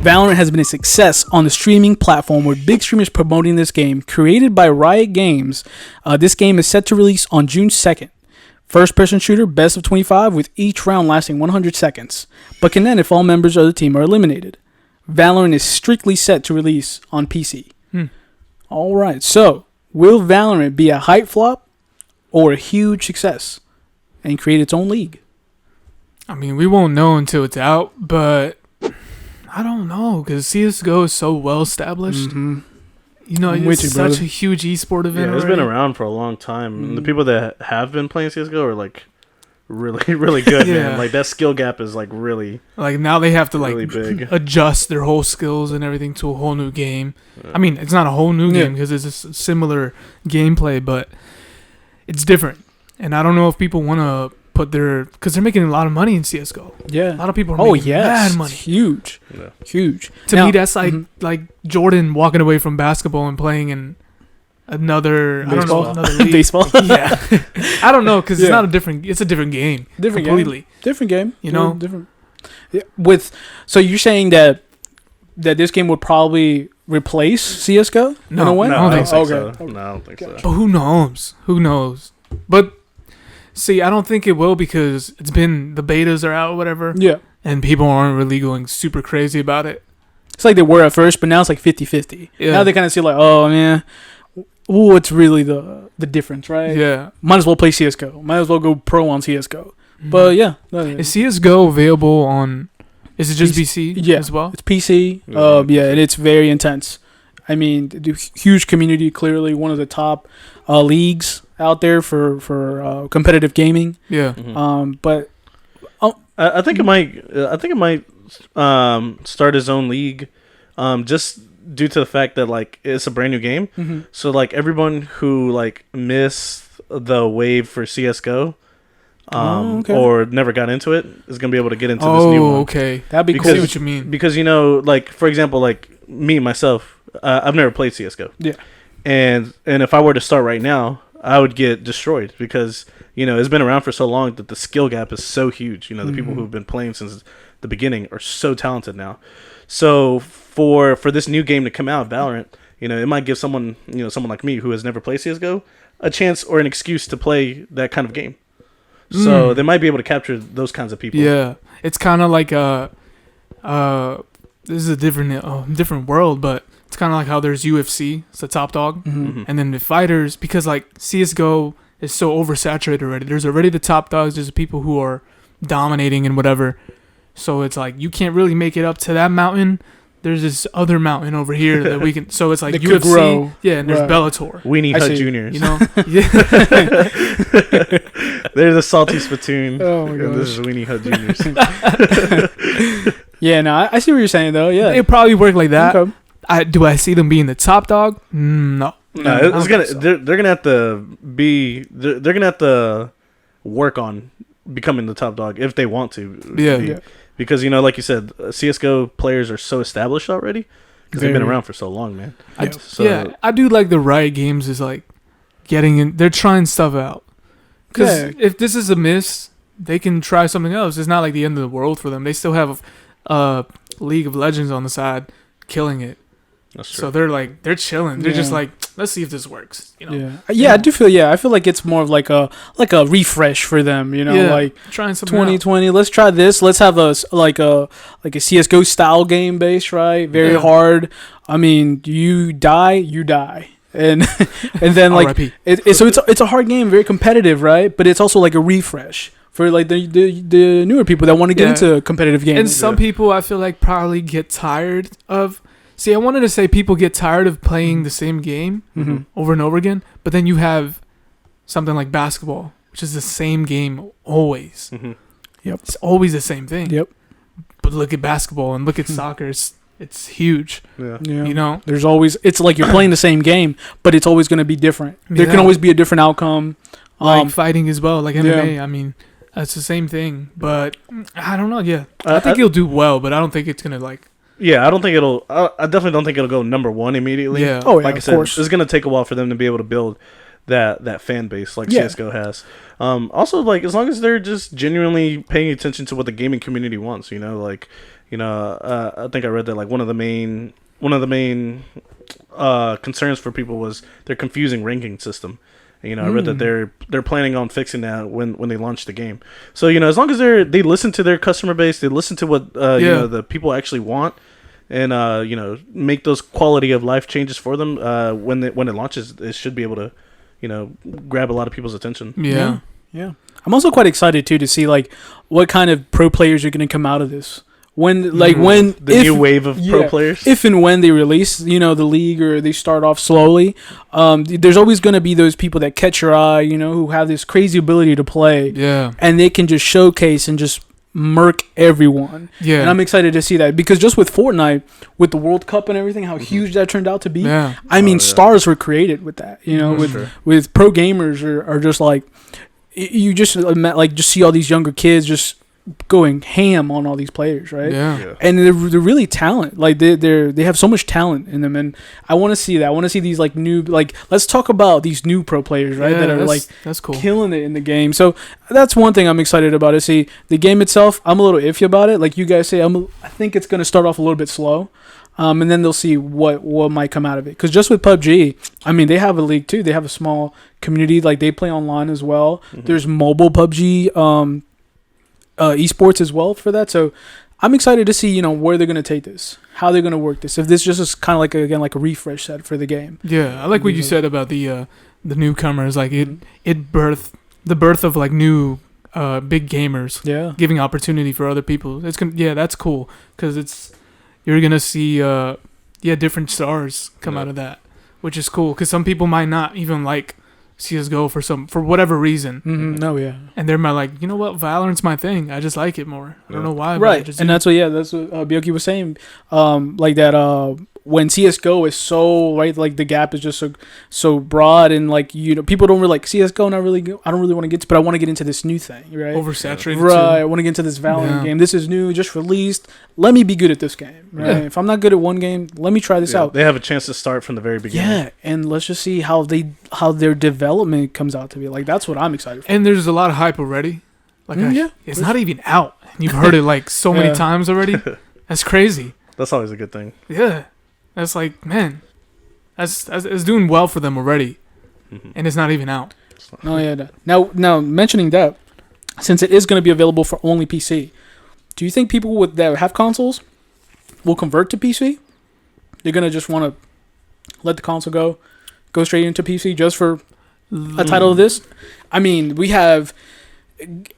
Valorant has been a success on the streaming platform with big streamers promoting this game. Created by Riot Games, this game is set to release on June 2nd. First-person shooter, best of 25, with each round lasting 100 seconds, but can end if all members of the team are eliminated. Valorant is strictly set to release on PC. All right, so will Valorant be a hype flop or a huge success and create its own league? I mean, we won't know until it's out, but I don't know, because CSGO is so well established. Mm-hmm. You know, it's such a huge esport event. Yeah, it's been around for a long time. And the people that have been playing CSGO are like really, really good, man. Like that skill gap is like really like now they have to really like big. adjust their whole skills and everything to a whole new game. I mean, it's not a whole new game because it's a similar gameplay, but it's different. And I don't know if people want to put their, because they're making a lot of money in CSGO. Yeah, a lot of people are making mad money. It's huge, huge. To me, that's like Jordan walking away from basketball and playing in another baseball. I don't know, another league. Baseball. Yeah, I don't know, because it's not a different. It's a different game. Completely different game. You know, different. Yeah, so you're saying that this game would probably replace CS:GO in a way? No, I don't think so. No, I don't think so. But who knows? Who knows? But see, I don't think it will, because it's been, the betas are out or whatever. Yeah. And people aren't really going super crazy about it. It's like they were at first, but now it's like 50-50. Yeah. Now they kind of see like, oh, man, what's really the difference, right? Yeah. Might as well play CSGO. Might as well go pro on CSGO. Mm-hmm. But yeah. Is CSGO available on, is it just PC as well? It's PC. And it's very intense. I mean, huge community, clearly one of the top leagues out there for competitive gaming. Yeah. Mm-hmm. But I think it might start his own league, just due to the fact that like it's a brand new game. Mm-hmm. So like everyone who like missed the wave for CS:GO, or never got into it is gonna be able to get into this new one. Okay, that'd be cool. cool. See what you mean? Because you know, like for example, like me myself, I've never played CS:GO. Yeah. And if I were to start right now, I would get destroyed because, you know, it's been around for so long that the skill gap is so huge. You know, the people who've been playing since the beginning are so talented now. So for this new game to come out, Valorant, you know, it might give someone like me who has never played CS:GO a chance or an excuse to play that kind of game. So they might be able to capture those kinds of people. Yeah, it's kind of like this is a different world, but it's kind of like how there's UFC, it's the top dog, and then the fighters, because like CS:GO is so oversaturated already. There's already the top dogs. There's people who are dominating and whatever. So it's like you can't really make it up to that mountain. There's this other mountain over here that we can. So it's like UFC, grow. Yeah, and there's Bellator. Weenie Hut Juniors. You know, There's a salty spittoon. Oh my god, this is Weenie Hut Juniors. Yeah, no, I see what you're saying though. Yeah, it probably work like that. Okay. Do I see them being the top dog? No. It's gonna. So. They're gonna have to be. They're gonna have to work on becoming the top dog if they want to. Yeah. Because, you know, like you said, CS:GO players are so established already because they've been around for so long, man. I do like the Riot Games is like getting in. They're trying stuff out. Because if this is a miss, they can try something else. It's not like the end of the world for them. They still have League of Legends on the side, killing it. That's true. So they're chilling. They're just like, let's see if this works. You know? I do feel. I feel like it's more of like a refresh for them. You know, like trying something 2020. Let's try this. Let's have a CS:GO style game base, right? Very hard. I mean, you die, and then like so it's a hard game, very competitive, right? But it's also like a refresh for like the newer people that want to get into competitive games. And some people I feel like probably get tired of. See, I wanted to say people get tired of playing the same game over and over again, but then you have something like basketball, which is the same game always. Yep. It's always the same thing. Yep. But look at basketball and look at soccer. It's huge. Yeah. You know? There's always, it's like you're playing the same game, but it's always going to be different. There can always be a different outcome. Like fighting as well, like MMA. I mean, that's the same thing, but I don't know. Yeah. I think he'll do well, but I don't think it's going to like. Yeah, I don't think it'll. I definitely don't think it'll go number one immediately. Yeah. Oh, yeah, like I said, it's going to take a while for them to be able to build that fan base like CS:GO has. Also, like as long as they're just genuinely paying attention to what the gaming community wants, you know, like I think I read that like one of the main concerns for people was their confusing ranking system. And, I read that they're planning on fixing that when they launch the game. So as long as they listen to their customer base, they listen to what the people actually want, and make those quality of life changes for them. When it launches, it should be able to grab a lot of people's attention. Yeah. I'm also quite excited too to see like what kind of pro players are going to come out of this. When new wave of pro players, if and when they release the league, or they start off slowly, there's always going to be those people that catch your eye, who have this crazy ability to play, and they can just showcase and just murk everyone. And I'm excited to see that, because just with Fortnite, with the World Cup and everything, how huge that turned out to be. Stars were created with that. With pro gamers are just like, you just see all these younger kids just going ham on all these players, right? And they're really talented. Like they have so much talent in them, and I want to see that. I want to see these like new, like, let's talk about these new pro players, right? That are like that's cool, killing it in the game. So that's one thing I'm excited about. Is see the game itself. I'm a little iffy about it. Like you guys say, I think it's gonna start off a little bit slow. And then they'll see what might come out of it. Because just with PUBG, they have a league too. They have a small community. Like they play online as well. There's mobile PUBG esports as well for that. So I'm excited to see where they're going to take this, how they're going to work this. If this just is kind of like a refresh set for the game. I like what you said about the newcomers. Like it birthed the birth of like new big gamers. Giving opportunity for other people. That's cool, because you're gonna see different stars come out of that, which is cool, because some people might not even like CSGO for whatever reason. And they're like, you know what, Valorant's my thing. I just like it more. I don't know why. Right. And that's what Bioki was saying. Like that when CSGO is so right, like the gap is just so broad, and like people don't really like CSGO. Not really. I don't really want to get to, but I want to get into this new thing. Right. Oversaturated. Right. I want to get into this Valorant game. This is new, just released. Let me be good at this game. Right. If I'm not good at one game, let me try this out. They have a chance to start from the very beginning. And let's just see how their development comes out to be. Like that's what I'm excited for. And there's a lot of hype already. Like it's not even out. You've heard it like so many times already. That's crazy. That's always a good thing. Yeah. That's like, man, that's doing well for them already, and it's not even out. Now mentioning that, since it is going to be available for only PC, do you think people that have consoles will convert to PC? They're going to just want to let the console go straight into PC just for a title of this? We have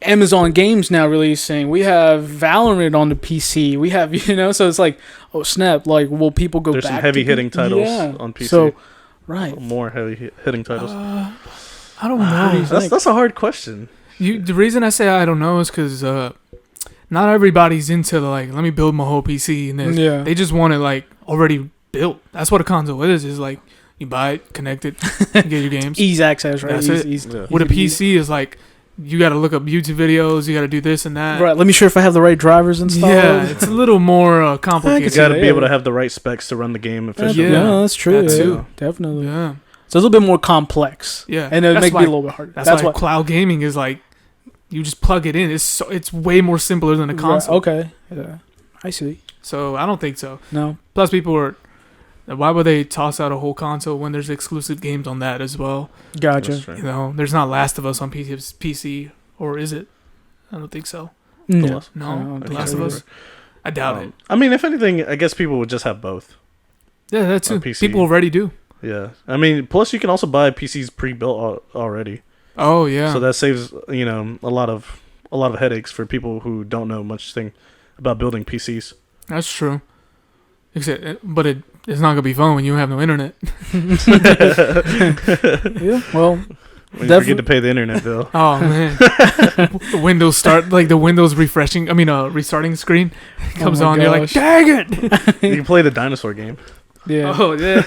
Amazon Games now releasing. We have Valorant on the PC. We have, so it's like, oh snap! Like, will people go There's back? There's some heavy hitting titles on PC. So, right, more heavy hitting titles. I don't know. That's a hard question. The reason I say I don't know is because not everybody's into let me build my whole PC and this. They just want it like already built. That's what a console is. Is like you buy it, connect it, get your games. Ease access, right? That's it. What a PC is like. You got to look up YouTube videos. You got to do this and that. Right. Let me sure if I have the right drivers installed. Yeah, it's a little more complicated. You got to be able to have the right specs to run the game efficiently. Yeah, that's true. That too. Definitely. Yeah. So it's a little bit more complex. Yeah. And it makes me a little bit harder. That's why cloud gaming is like, you just plug it in. It's way more simpler than a console. Right. Okay. Yeah. I see. So I don't think so. No. Plus, people are. Why would they toss out a whole console when there's exclusive games on that as well? Gotcha. There's not Last of Us on PC, or is it? I don't think so. No. The Last of Us. I doubt it. If anything, I guess people would just have both. Yeah, that's it. People already do. Yeah, plus you can also buy PCs pre-built already. Oh yeah. So that saves a lot of headaches for people who don't know much thing about building PCs. That's true. But it's not gonna be fun when you have no internet. Yeah, well, when you forget to pay the internet bill. Oh man, the Windows restarting screen comes on. Gosh. You're like, dang it! You can play the dinosaur game. Yeah. Oh yeah.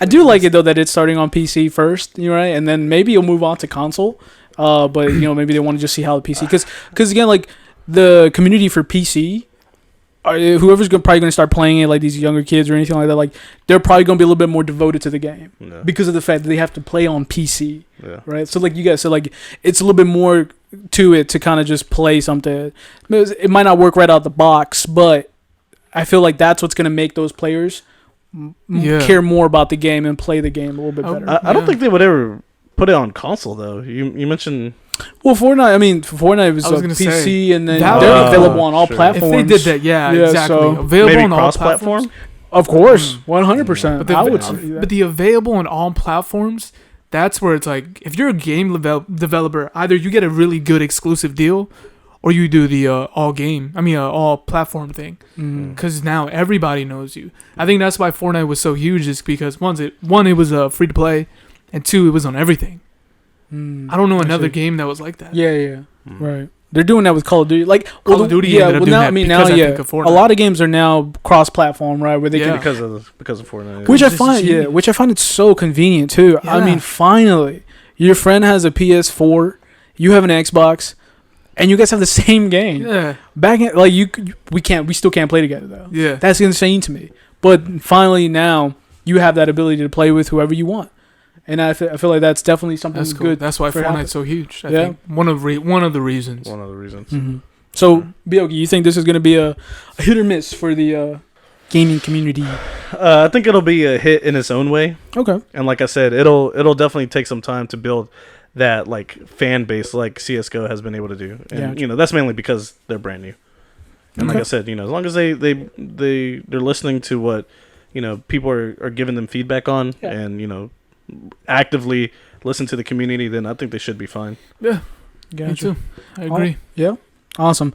I do like it though that it's starting on PC first, right, and then maybe you'll move on to console. But maybe they want to just see how the PC, because again, like the community for PC. Whoever's probably going to start playing it, like these younger kids or anything like that, like they're probably going to be a little bit more devoted to the game because of the fact that they have to play on PC, right? So like you guys said, like it's a little bit more to it to kind of just play something. It might not work right out the box, but I feel like that's what's going to make those players care more about the game and play the game a little bit better. I don't think they would ever put it on console though. You mentioned. Well, Fortnite. I mean, Fortnite was on PC, and then they're available on all platforms. If they did that, exactly. So available maybe on all cross-platform. Of course, 100%. But the available on all platforms, that's where it's like, if you're a game developer, either you get a really good exclusive deal, or you do the all platform thing, because now everybody knows you. I think that's why Fortnite was so huge, is because one, it was free to play, and two, it was on everything. I don't know another game that was like that. Yeah. Right. They're doing that with Call of Duty. Like Call of Duty. Yeah. Well, now I mean, now a lot of games are now cross-platform, right? Where they can because of Fortnite. Which I find it so convenient too. Yeah. I mean, finally, your friend has a PS4, you have an Xbox, and you guys have the same game. Yeah. Back in we still can't play together though. Yeah. That's insane to me. But finally now you have that ability to play with whoever you want. And I feel like that's definitely something that's good. That's why Fortnite's so huge. I think one of the reasons. One of the reasons. Mm-hmm. So, Bioki, you think this is going to be a hit or miss for the gaming community? I think it'll be a hit in its own way. Okay. And like I said, it'll definitely take some time to build that like fan base like CS:GO has been able to do. And that's mainly because they're brand new. And like I said, as long as they're listening to what people are giving them feedback on, and actively listen to the community, then I think they should be fine. Yeah, me too. I agree. Yeah, awesome.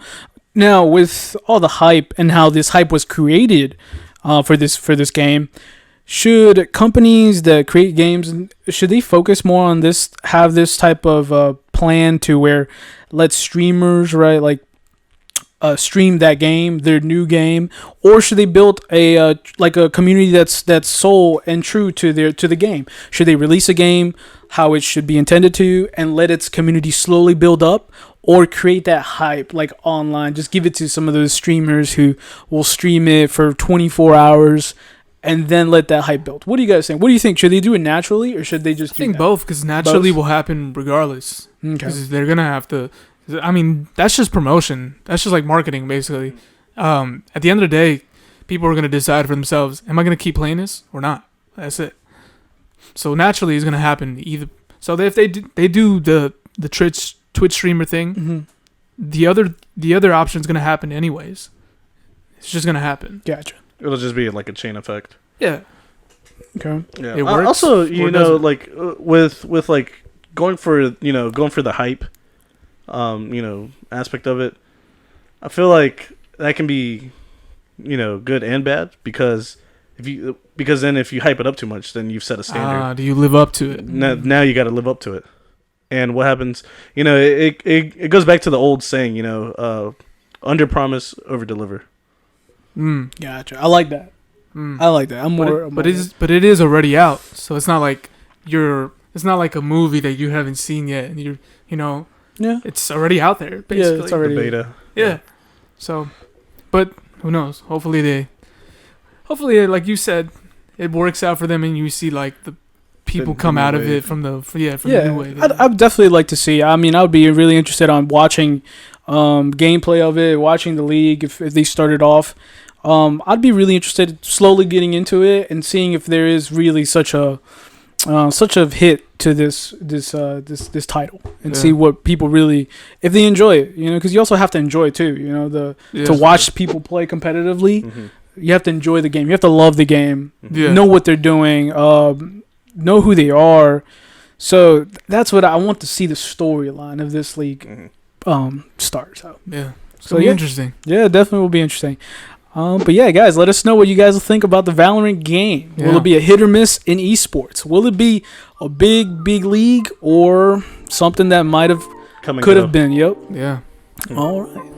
Now, with all the hype and how this hype was created for this game, should companies that create games, should they focus more on this, have this type of plan to where let streamers, right, like stream that game, their new game, or should they build a community that's sole and true to the game? Should they release a game how it should be intended to and let its community slowly build up, or create that hype like online? Just give it to some of those streamers who will stream it for 24 hours and then let that hype build. What do you guys think? What do you think? Should they do it naturally, or should they just? I think both, because naturally will happen regardless. Because they're gonna have to. I mean, that's just promotion. That's just like marketing, basically. At the end of the day, people are going to decide for themselves, am I going to keep playing this or not? That's it. So naturally, it's going to happen either. So if they do the Twitch streamer thing, the other option is going to happen anyways. It's just going to happen. Gotcha. It'll just be like a chain effect. Yeah. Okay. Yeah. It works. Also, like with like going for the hype. Aspect of it, I feel like that can be, good and bad, because then if you hype it up too much, then you've set a standard. Do you live up to it? Now you got to live up to it. And what happens, it goes back to the old saying, under promise, over deliver. Gotcha. I like that. I like that. But it is already out, so it's not like it's not like a movie that you haven't seen yet, and Yeah, it's already out there. Basically, it's already the beta. Yeah. So, but who knows? Hopefully, like you said, it works out for them, and you see like the people come out of it from the new way. I'd definitely like to see. I mean, I would be really interested on watching gameplay of it, watching the league if they started off. I'd be really interested slowly getting into it and seeing if there is really such a hit to this title, and see what people really, if they enjoy it, because you also have to enjoy it too, to watch people play competitively. You have to enjoy the game, you have to love the game, know what they're doing, know who they are. So that's what I want to see, the storyline of this league start. So it's gonna be interesting. Yeah, definitely will be interesting. But yeah, guys, let us know what you guys think about the Valorant game. Will it be a hit or miss in esports? Will it be a big league, or something that could have been? Yep. Yeah. All right.